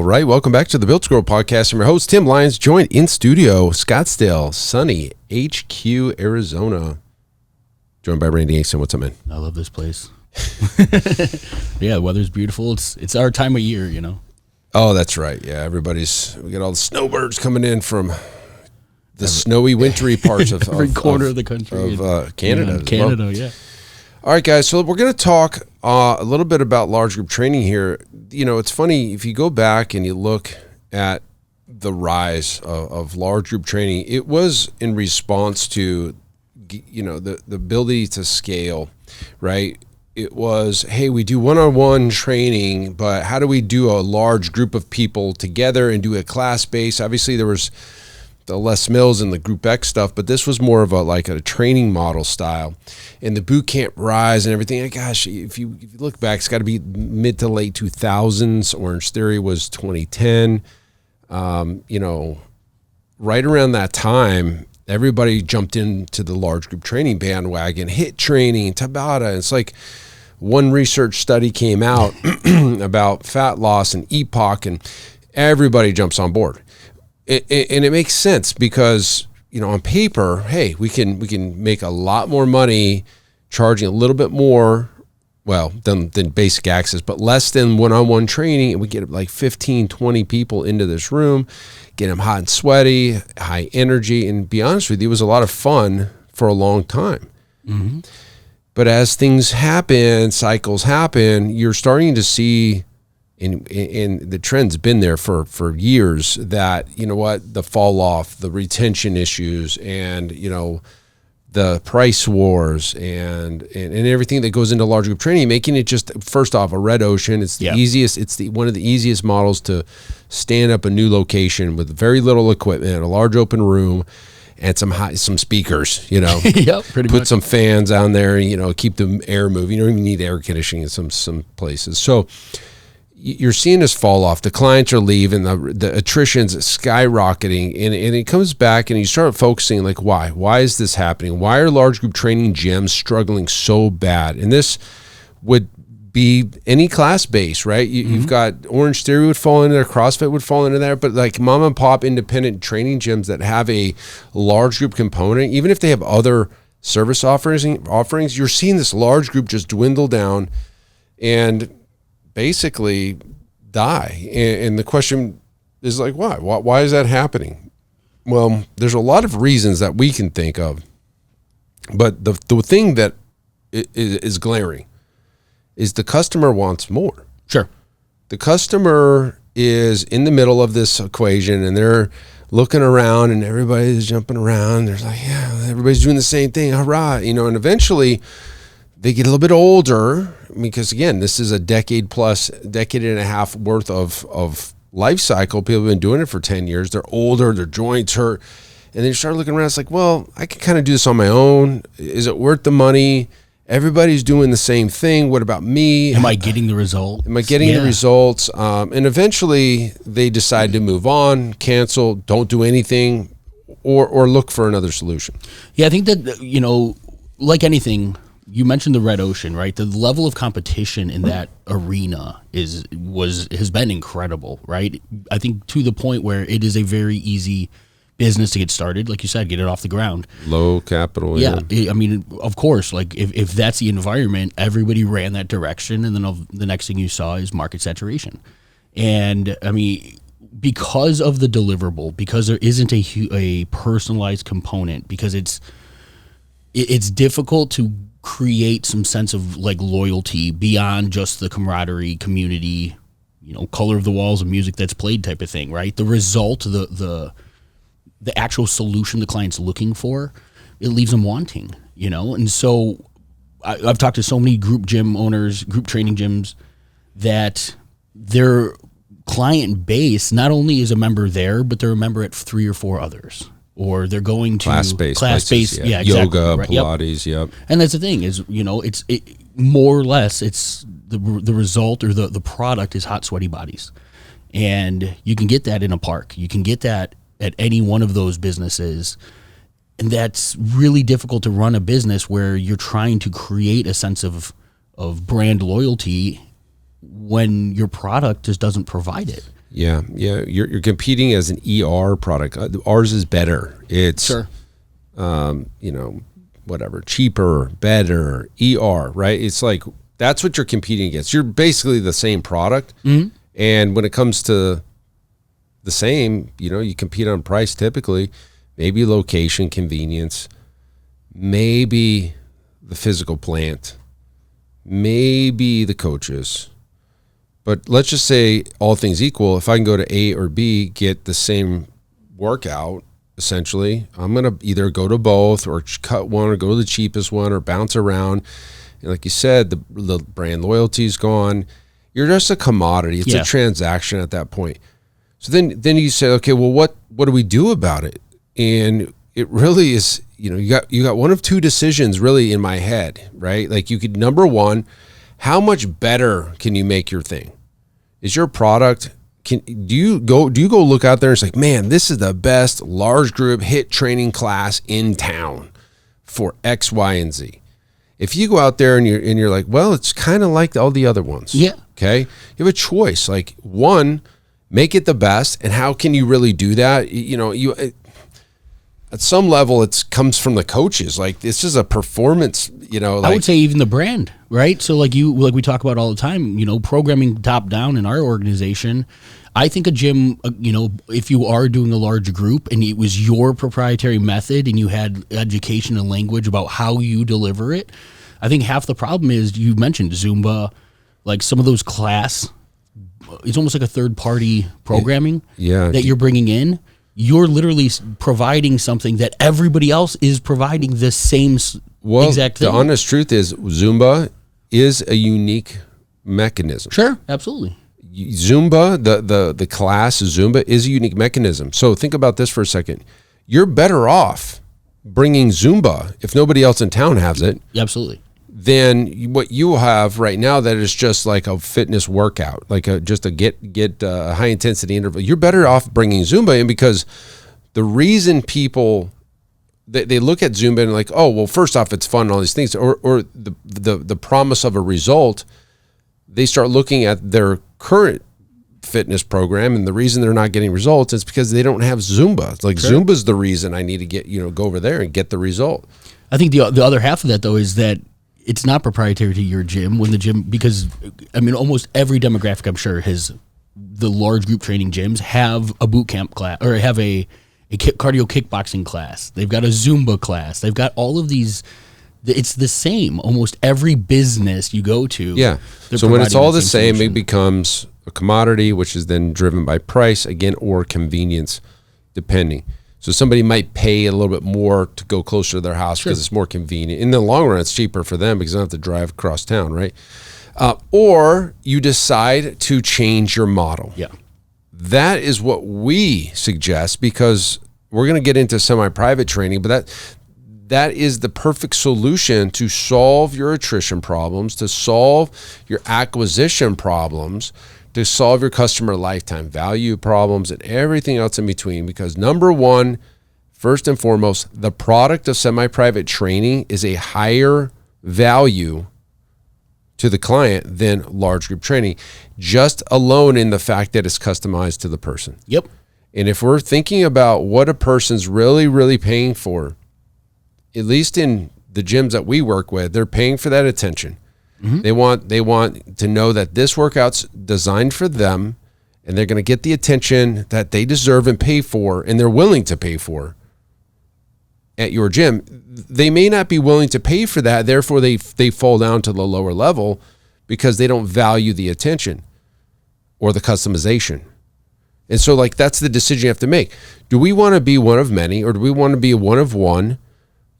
right, welcome back to the Built to Grow podcast. I'm your host, Tim Lyons, joined in studio, Scottsdale, sunny HQ, Arizona. Joined by Randy Angston. What's up, man? I love this place. Yeah, the weather's beautiful. It's our time of year, you know. Oh, that's right. Yeah, we got all the snowbirds coming in from the snowy, wintry parts of every corner of the country. Of Canada. Yeah, Canada, well. Yeah. All right, guys, so we're going to talk a little bit about large group training here. You know, it's funny, if you go back and you look at the rise of large group training, it was in response to, you know, the ability to scale, right? It was, hey, we do one-on-one training, but how do we do a large group of people together and do a class base? Obviously, there was the Les Mills and the Group X stuff, but this was more of a training model style. And the boot camp rise and everything, gosh, if you look back, it's got to be mid to late 2000s. Orange Theory was 2010. You know, right around that time, everybody jumped into the large group training bandwagon, HIT training, Tabata. It's like one research study came out about fat loss and EPOC, and everybody jumps on board. And it makes sense because, you know, on paper, hey, we can make a lot more money charging a little bit more, well, than basic access, but less than one-on-one training, and we get like 15, 20 people into this room, get them hot and sweaty, high energy, and be honest with you, it was a lot of fun for a long time. Mm-hmm. But as things happen, cycles happen, you're starting to see, and the trend's been there for years, that, you know what, the fall off, the retention issues, and, you know, the price wars and everything that goes into large group training, making it just, first off, a red ocean. It's the easiest, one of the easiest models to stand up a new location with very little equipment, a large open room, and some speakers, you know. Yep, pretty much. Put some fans on there, you know, keep the air moving. You don't even need air conditioning in some places. So you're seeing this fall off. The clients are leaving, the attrition's skyrocketing, and it comes back, and you start focusing, like, why? Why is this happening? Why are large group training gyms struggling so bad? And this would be any class base, right? You've got Orange Theory would fall into there, CrossFit would fall into there, but like mom and pop independent training gyms that have a large group component, even if they have other service offerings, you're seeing this large group just dwindle down and basically die. And the question is, like, why? Why is that happening? Well, there's a lot of reasons that we can think of, but the thing that is glaring is the customer wants more. Sure. The customer is in the middle of this equation, and they're looking around, and everybody's jumping around. There's like, yeah, everybody's doing the same thing. Hurrah. You know, and eventually they get a little bit older, because again, this is a decade and a half worth of life cycle. People have been doing it for 10 years. They're older, their joints hurt. And then you start looking around, it's like, well, I can kind of do this on my own. Is it worth the money? Everybody's doing the same thing. What about me? Am I getting the result? Am I getting the results? And eventually they decide to move on, cancel, don't do anything, or look for another solution. Yeah, I think that, you know, like anything, you mentioned the red ocean, right? The level of competition in that arena has been incredible, right? I think to the point where it is a very easy business to get started, like you said, get it off the ground. Low capital. Yeah. I mean, of course, like if that's the environment, everybody ran that direction, and then the next thing you saw is market saturation. And I mean, because of the deliverable, because there isn't a personalized component, because it's difficult to create some sense of like loyalty beyond just the camaraderie, community, you know, color of the walls and music that's played type of thing, right? The result, the actual solution the client's looking for, it leaves them wanting, you know? And so I've talked to so many group gym owners, group training gyms, that their client base not only is a member there, but they're a member at 3 or 4 others. Or they're going to class-based, yeah, exactly, yoga, right? Pilates, yep. And that's the thing is, you know, it more or less, it's the result, or the product is hot, sweaty bodies, and you can get that in a park. You can get that at any one of those businesses, and that's really difficult to run a business where you're trying to create a sense of brand loyalty when your product just doesn't provide it. Yeah. You're competing as an ER product. Ours is better. It's Sure. Whatever, cheaper, better, ER, right? It's like that's what you're competing against. You're basically the same product, and when it comes to the same, you compete on price typically, maybe location, convenience, maybe the physical plant, maybe the coaches. But let's just say all things equal, if I can go to A or B, get the same workout, essentially, I'm going to either go to both or cut one or go to the cheapest one or bounce around. And like you said, the brand loyalty is gone. You're just a commodity. It's a transaction at that point. So then you say, okay, well, what do we do about it? And it really is, you got one of two decisions really in my head, right? Like you could, number one, how much better can you make your thing? Is your product, do you go look out there and say, man, this is the best large group HIIT training class in town for X, Y, and Z? If you go out there and you're like, well, it's kind of like all the other ones. Yeah. Okay. You have a choice. Like, one, make it the best. And how can you really do that? At some level, it comes from the coaches. Like, this is a performance, I would say even the brand, right? So like we talk about all the time, programming top down in our organization. I think a gym, if you are doing a large group and it was your proprietary method and you had education and language about how you deliver it, I think half the problem is, you mentioned Zumba, like some of those class, it's almost like a third party programming that you're bringing in. You're literally providing something that everybody else is providing the same exact thing. The honest truth is Zumba is a unique mechanism. Sure, absolutely. Zumba, the class Zumba is a unique mechanism. So think about this for a second. You're better off bringing Zumba, if nobody else in town has it, absolutely, than what you have right now that is just like a fitness workout, like just a get high intensity interval. You're better off bringing Zumba in, because the reason people they look at Zumba and like, oh, well, first off, it's fun and all these things, or the promise of a result. They start looking at their current fitness program, and the reason they're not getting results is because they don't have Zumba. It's like, Zumba's the reason I need to get, go over there and get the result. I think the other half of that, though, is that it's not proprietary to your gym. When the gym, because almost every demographic, I'm sure, has the large group training gyms have a boot camp class, or have a cardio kickboxing class. They've got a Zumba class. They've got all of these. It's the same. Almost every business you go to. Yeah. So when it's all the same, it becomes a commodity, which is then driven by price again, or convenience, depending. So somebody might pay a little bit more to go closer to their house because it's more convenient. In the long run, it's cheaper for them because they don't have to drive across town, right? Or you decide to change your model. Yeah. That is what we suggest, because we're going to get into semi-private training, but that is the perfect solution to solve your attrition problems, to solve your acquisition problems, to solve your customer lifetime value problems, and everything else in between. Because number one, first and foremost, the product of semi-private training is a higher value to the client than large group training, just alone in the fact that it's customized to the person. Yep. And if we're thinking about what a person's really, really paying for, at least in the gyms that we work with, they're paying for that attention. Mm-hmm. They want to know that this workout's designed for them, and they're going to get the attention that they deserve and pay for, and they're willing to pay for at your gym. They may not be willing to pay for that, therefore they fall down to the lower level because they don't value the attention or the customization. And so, like, that's the decision you have to make. Do we want to be one of many, or do we want to be one of one?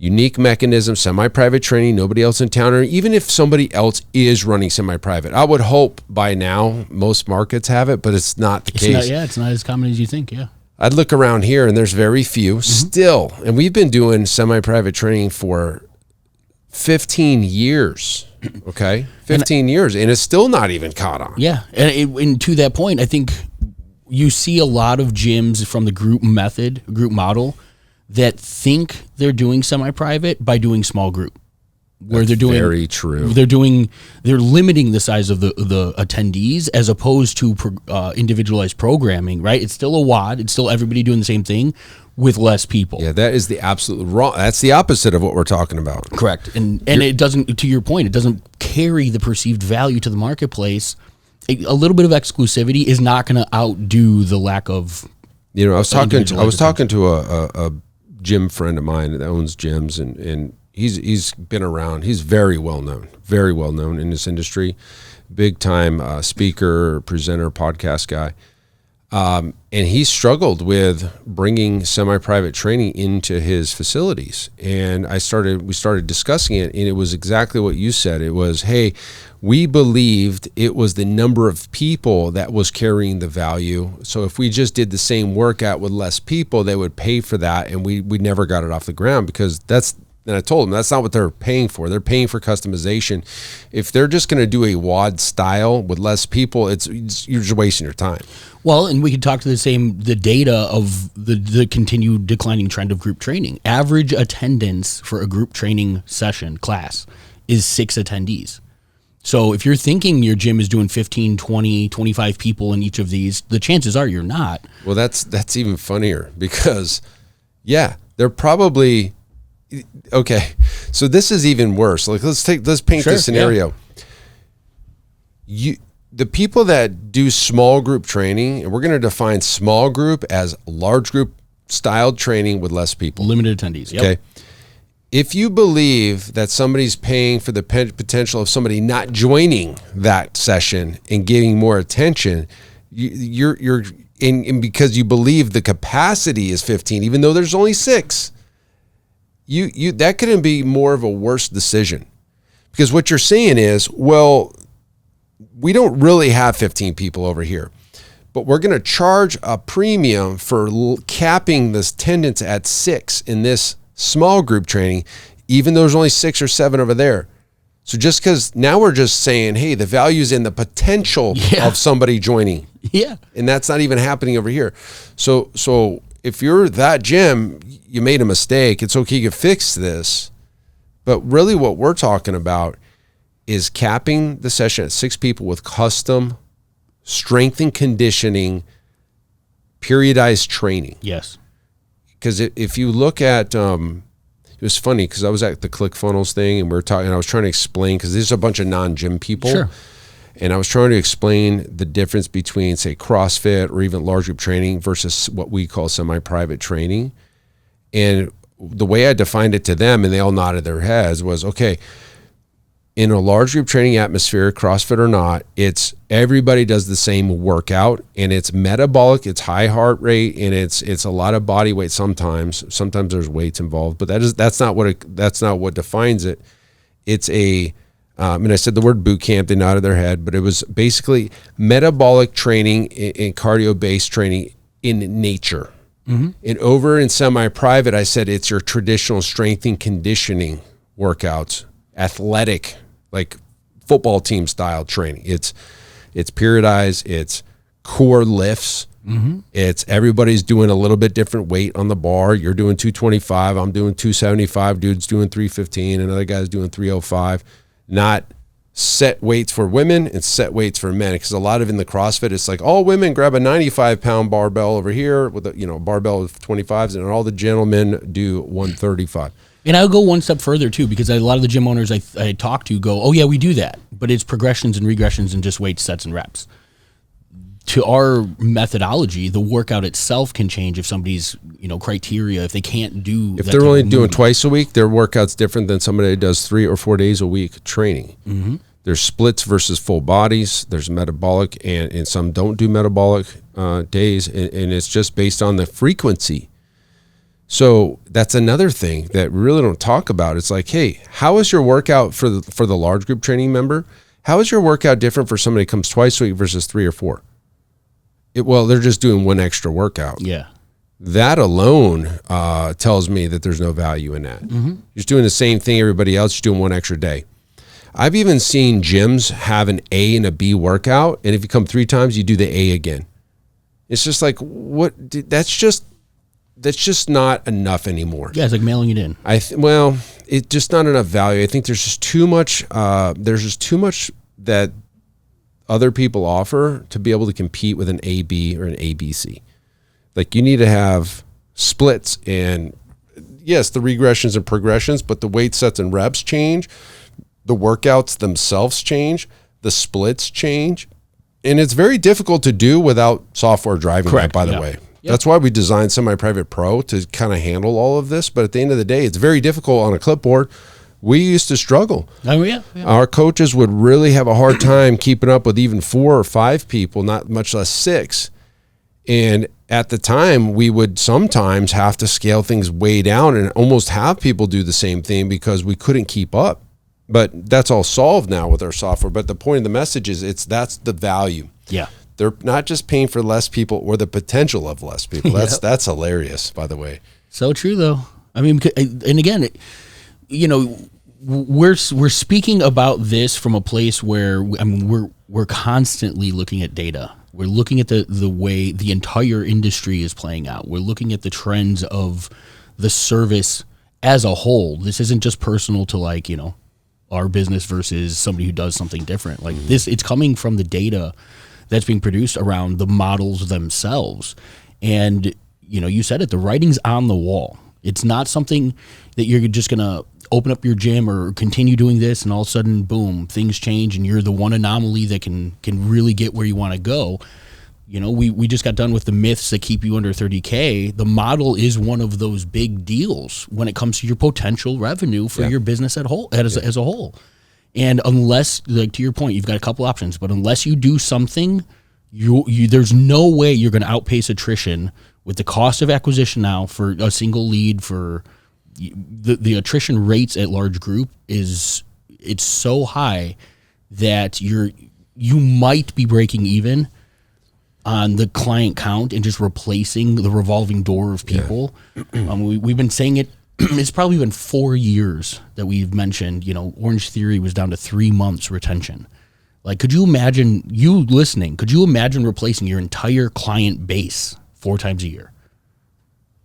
Unique mechanism, semi-private training, nobody else in town, or even if somebody else is running semi-private. I would hope by now most markets have it, but it's not the case. It's not as common as you think, yeah. I'd look around here, and there's very few still. And we've been doing semi-private training for 15 years, okay? 15 years, and it's still not even caught on. Yeah, and to that point, I think you see a lot of gyms from the group model, that think they're doing semi-private by doing small group. where they're doing very true. They're limiting the size of the attendees as opposed to individualized programming, right? It's still a WOD. It's still everybody doing the same thing with less people. Yeah, that is the absolute wrong. That's the opposite of what we're talking about. Correct. And it doesn't, to your point, it doesn't carry the perceived value to the marketplace. A little bit of exclusivity is not going to outdo the lack of. I was talking to a gym friend of mine that owns gyms, and he's been around. He's very well known in this industry, big time speaker, presenter, podcast guy. And he struggled with bringing semi-private training into his facilities. And we started discussing it, and it was exactly what you said. It was, hey, we believed it was the number of people that was carrying the value. So if we just did the same workout with less people, they would pay for that, and we never got it off the ground because and I told them that's not what they're paying for. They're paying for customization. If they're just going to do a WOD style with less people, you're just wasting your time. Well, and we could talk to the data of the continued declining trend of group training. Average attendance for a group training session class is 6 attendees. So if you're thinking your gym is doing 15, 20, 25 people in each of these, the chances are you're not. Well, that's even funnier because, yeah, they're probably okay. So this is even worse. Like let's paint this scenario. Yeah. The people that do small group training, and we're going to define small group as large group styled training with less people. Limited attendees. Yep. Okay. If you believe that somebody's paying for the potential of somebody not joining that session and getting more attention, you're because you believe the capacity is 15, even though there's only 6, that couldn't be more of a worse decision. Because what you're saying is, well, we don't really have 15 people over here, but we're going to charge a premium for capping this attendance at 6 in this small group training, even though there's only 6 or 7 over there. So just because now we're just saying, hey, the value's in the potential of somebody joining. Yeah. And that's not even happening over here. So if you're that gym, you made a mistake. It's okay, you can fix this. But really what we're talking about is capping the session at 6 people with custom strength and conditioning, periodized training. Yes. Because if you look at, it was funny because I was at the ClickFunnels thing and we were talking, and I was trying to explain, because there's a bunch of non-gym people. Sure. And I was trying to explain the difference between, say, CrossFit or even large group training versus what we call semi-private training. And the way I defined it to them, and they all nodded their heads, was, okay, in a large group training atmosphere, CrossFit or not, it's everybody does the same workout, and it's metabolic, it's high heart rate, and it's a lot of body weight sometimes. Sometimes there's weights involved, but that's not what defines it. It's and I said the word boot camp, they nodded their head, but it was basically metabolic training and cardio-based training in nature. Mm-hmm. And over in semi-private, I said it's your traditional strength and conditioning workouts, athletic, like football team style training. It's periodized, it's core lifts. Mm-hmm. It's everybody's doing a little bit different weight on the bar. You're doing 225, I'm doing 275, dude's doing 315, another guy's doing 305. Not set weights for women and set weights for men, because a lot of in the CrossFit, it's like all women grab a 95-pound barbell over here with a barbell with 25s, and all the gentlemen do 135. And I'll go one step further too, because a lot of the gym owners I talk to go, oh yeah, we do that, but it's progressions and regressions and just weight sets and reps. To our methodology, the workout itself can change if somebody's criteria, if they can't do. If they're only doing twice a week, their workout's different than somebody that does 3 or 4 days a week training. Mm-hmm. There's splits versus full bodies. There's metabolic, and some don't do metabolic days, and it's just based on the frequency. So that's another thing that we really don't talk about. It's like, hey, how is your workout for the large group training member? How is your workout different for somebody who comes twice a week versus 3 or 4? Well, they're just doing one extra workout. Yeah. That alone tells me that there's no value in that. Mm-hmm. You're just doing the same thing everybody else, you're doing one extra day. I've even seen gyms have an A and a B workout, and if you come 3 times, you do the A again. It's just like, what? That's just that's just not enough anymore. Yeah, it's like mailing it in. Well, it's just not enough value. I think there's just too much. There's just too much that other people offer to be able to compete with an AB or an ABC. Like you need to have splits and yes, the regressions and progressions, but the weight sets and reps change. The workouts themselves change. The splits change. And it's very difficult to do without software driving that, by the way. Yep. That's why we designed Semi-Private Pro to kind of handle all of this. But at the end of the day, it's very difficult on a clipboard. We used to struggle. Oh, yeah. Our coaches would really have a hard time keeping up with even 4 or 5 people, not much less 6. And at the time, we would sometimes have to scale things way down and almost have people do the same thing because we couldn't keep up. But that's all solved now with our software. But the point of the message is that's the value. Yeah. They're not just paying for less people or the potential of less people. That's hilarious, by the way. So true, though. I mean, and again, we're speaking about this from a place where we're constantly looking at data. We're looking at the way the entire industry is playing out. We're looking at the trends of the service as a whole. This isn't just personal to our business versus somebody who does something different. Like this, it's coming from the data that's being produced around the models themselves. And, you said it, the writing's on the wall. It's not something that you're just going to open up your gym or continue doing this and all of a sudden, boom, things change and you're the one anomaly that can really get where you want to go. We just got done with the myths that keep you under 30K. The model is one of those big deals when it comes to your potential revenue for your business as a whole. And unless, like to your point, you've got a couple options, but unless you do something, there's no way you're going to outpace attrition with the cost of acquisition now for a single lead. For the attrition rates at large group it's so high that you might be breaking even on the client count and just replacing the revolving door of people. Yeah. We've been saying it. It's probably been 4 years that we've mentioned, Orange Theory was down to 3 months retention. Like, could you imagine, you listening, could you imagine replacing your entire client base 4 times a year?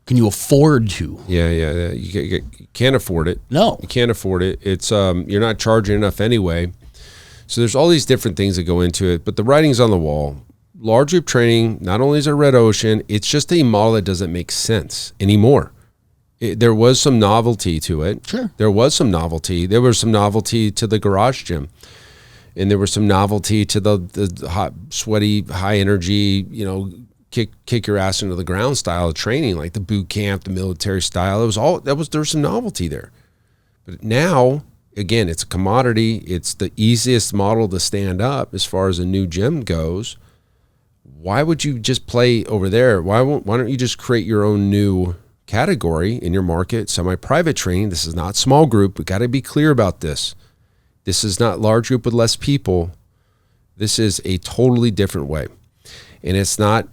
Can you afford to? Yeah. You can't afford it. No. You can't afford it. It's you're not charging enough anyway. So there's all these different things that go into it, but the writing's on the wall. Large group training, not only is a red ocean, it's just a model that doesn't make sense anymore. There was some novelty to it. Sure. There was some novelty. There was some novelty to the garage gym. And there was some novelty to the hot, sweaty, high energy, kick your ass into the ground style of training, like the boot camp, the military style. There was some novelty there. But now, again, it's a commodity. It's the easiest model to stand up as far as a new gym goes. Why would you just play over there? Why don't you just create your own new category in your market? Semi-private training. This is not small group. We got to be clear about this. This is not large group with less people. This is a totally different way. And it's not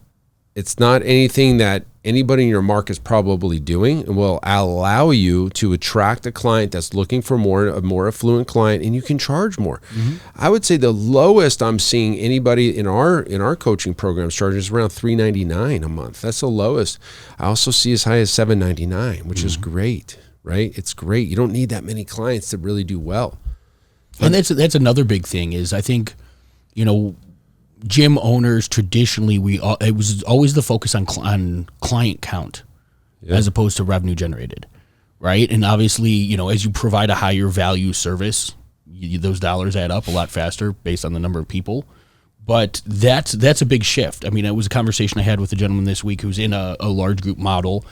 anything that anybody in your market is probably doing, and will allow you to attract a client that's looking for a more affluent client, and you can charge more. Mm-hmm. I would say the lowest I'm seeing anybody in our coaching programs charging is around $399 a month. That's the lowest. I also see as high as $799, which is great, right? It's great. You don't need that many clients to really do well. And that's another big thing is, I think, gym owners traditionally, it was always the focus on client count as opposed to revenue generated, right? And obviously, as you provide a higher value service, those dollars add up a lot faster based on the number of people. But that's a big shift. I mean, it was a conversation I had with a gentleman this week who's in a large group model.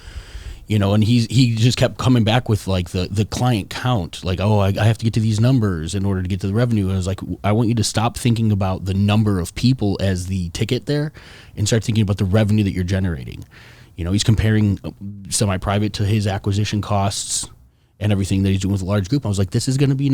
And he just kept coming back with like the client count, like, oh, I have to get to these numbers in order to get to the revenue. And I was like, I want you to stop thinking about the number of people as the ticket there and start thinking about the revenue that you're generating. He's comparing semi-private to his acquisition costs and everything that he's doing with a large group. I was like, this is going to be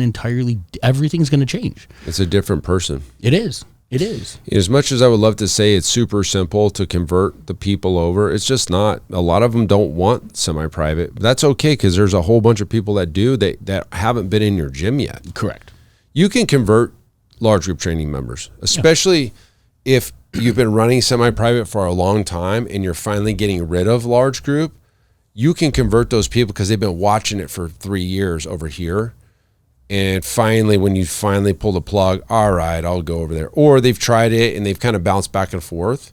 everything's going to change. It's a different person. It is. It is. As much as I would love to say it's super simple to convert the people over, it's just not. A lot of them don't want semi-private. But that's okay, because there's a whole bunch of people that do that haven't been in your gym yet. Correct. You can convert large group training members, especially if you've been running semi-private for a long time and you're finally getting rid of large group. you can convert those people because they've been watching it for 3 years over here. And finally, when you finally pull the plug, all right, I'll go over there. Or they've tried it and they've kind of bounced back and forth.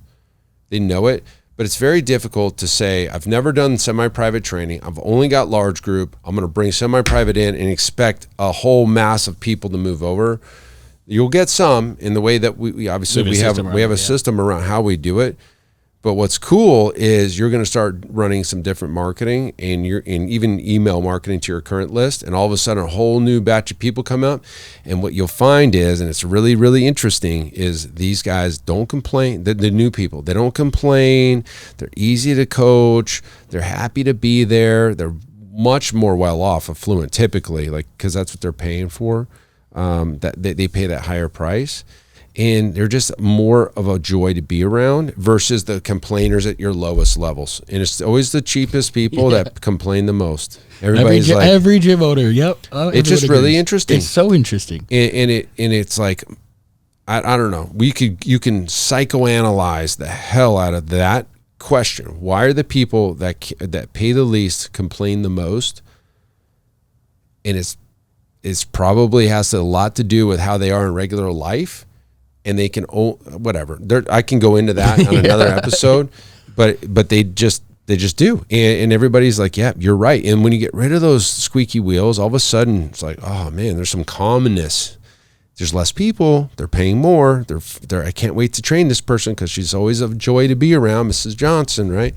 They know it. But it's very difficult to say, I've never done semi-private training. I've only got large group. I'm going to bring semi-private in and expect a whole mass of people to move over. You'll get some in the way that we have a system around how we do it. But what's cool is you're going to start running some different marketing and even email marketing to your current list. And all of a sudden, a whole new batch of people come up. And what you'll find is, and it's really, really interesting, is these guys don't complain. The new people, they don't complain. They're easy to coach. They're happy to be there. They're much more well off, affluent, typically, because that's what they're paying for. That they pay that higher price. And they're just more of a joy to be around versus the complainers at your lowest levels. And it's always the cheapest people that complain the most. Everybody's every gym owner. Yep. It's just really interesting. It's so interesting. And it's like, I don't know. You can psychoanalyze the hell out of that question. Why are the people that pay the least complain the most? And it's probably has a lot to do with how they are in regular life. And they can whatever. I can go into that on another episode, but they just do, and everybody's like, yeah, you're right. And when you get rid of those squeaky wheels, all of a sudden it's like, oh man, there's some commonness. There's less people. They're paying more. I can't wait to train this person because she's always a joy to be around, Mrs. Johnson, right?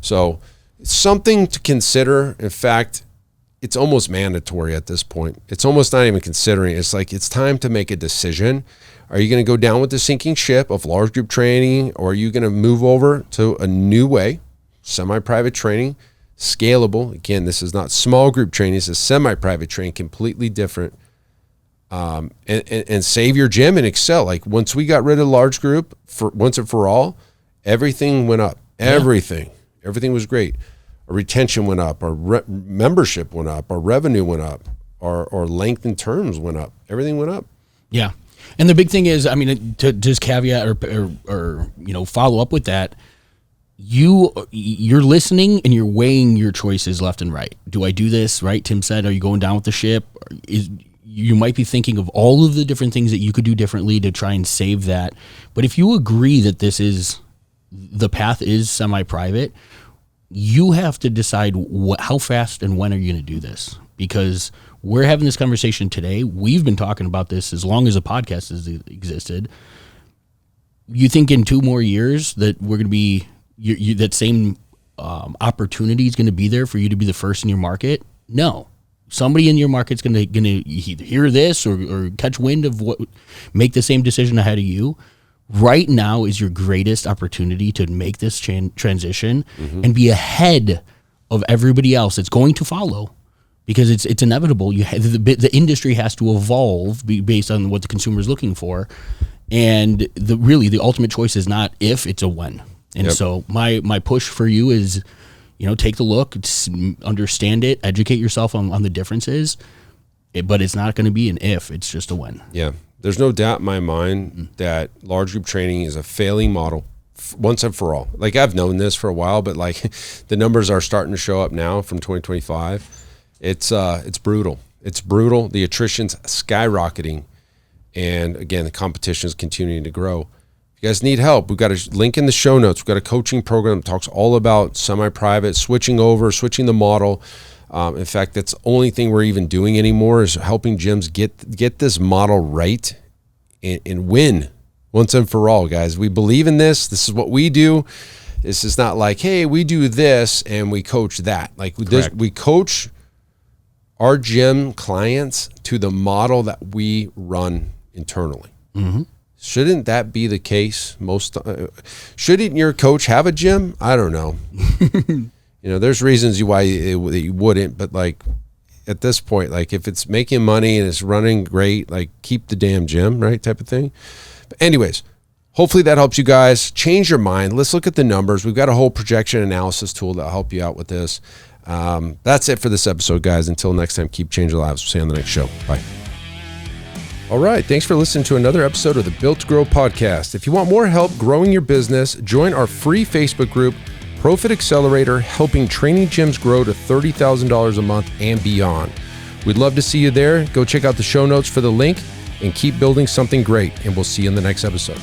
So it's something to consider. In fact, it's almost mandatory at this point. It's almost not even considering. It's like it's time to make a decision. Are you going to go down with the sinking ship of large group training, or are you going to move over to a new way, semi-private training, scalable? Again, this is not small group training. This is semi-private training, completely different. And save your gym and excel. Like once we got rid of large group, for once and for all, everything went up. Everything was great. Our retention went up. Our membership went up. Our revenue went up. Our length and terms went up. Everything went up. Yeah. And the big thing is, I mean, to just caveat or follow up with that, you're listening and you're weighing your choices left and right. Do I do this? Right? Tim said, are you going down with the ship? You might be thinking of all of the different things that you could do differently to try and save that. But if you agree that the path is semi-private, you have to decide how fast and when are you going to do this? Because we're having this conversation today. We've been talking about this as long as a podcast has existed. You think in 2 more years that we're going to be that same opportunity is going to be there for you to be the first in your market? No. Somebody in your market's going to either hear this or catch wind of what, make the same decision ahead of you. Right now is your greatest opportunity to make this transition and be ahead of everybody else. It's going to follow. Because it's inevitable. The industry has to evolve based on what the consumer is looking for, and the ultimate choice is not if, it's a when. And so my push for you is, take the look, understand it, educate yourself on the differences, but it's not going to be an if, it's just a when. Yeah, there's no doubt in my mind that large group training is a failing model once and for all. Like I've known this for a while, but like the numbers are starting to show up now from 2025. It's brutal. It's brutal. The attrition's skyrocketing. And again, the competition is continuing to grow. If you guys need help, we've got a link in the show notes. We've got a coaching program that talks all about semi-private, switching the model. In fact, that's the only thing we're even doing anymore is helping gyms get this model right and win once and for all, guys. We believe in this. This is what we do. This is not like, hey, we do this and we coach that. Like we coach our gym clients to the model that we run internally. Shouldn't that be the case? Shouldn't your coach have a gym? I don't know. There's reasons why you wouldn't, but like at this point, like if it's making money and it's running great, like keep the damn gym, right? Type of thing. But anyways, hopefully that helps you guys change your mind. Let's look at the numbers. We've got a whole projection analysis tool that'll help you out with this. That's it for this episode, guys. Until next time, keep changing lives. We'll see you on the next show. Bye. All right. Thanks for listening to another episode of the Built to Grow podcast. If you want more help growing your business, join our free Facebook group, Profit Accelerator, helping training gyms grow to $30,000 a month and beyond. We'd love to see you there. Go check out the show notes for the link and keep building something great. And we'll see you in the next episode.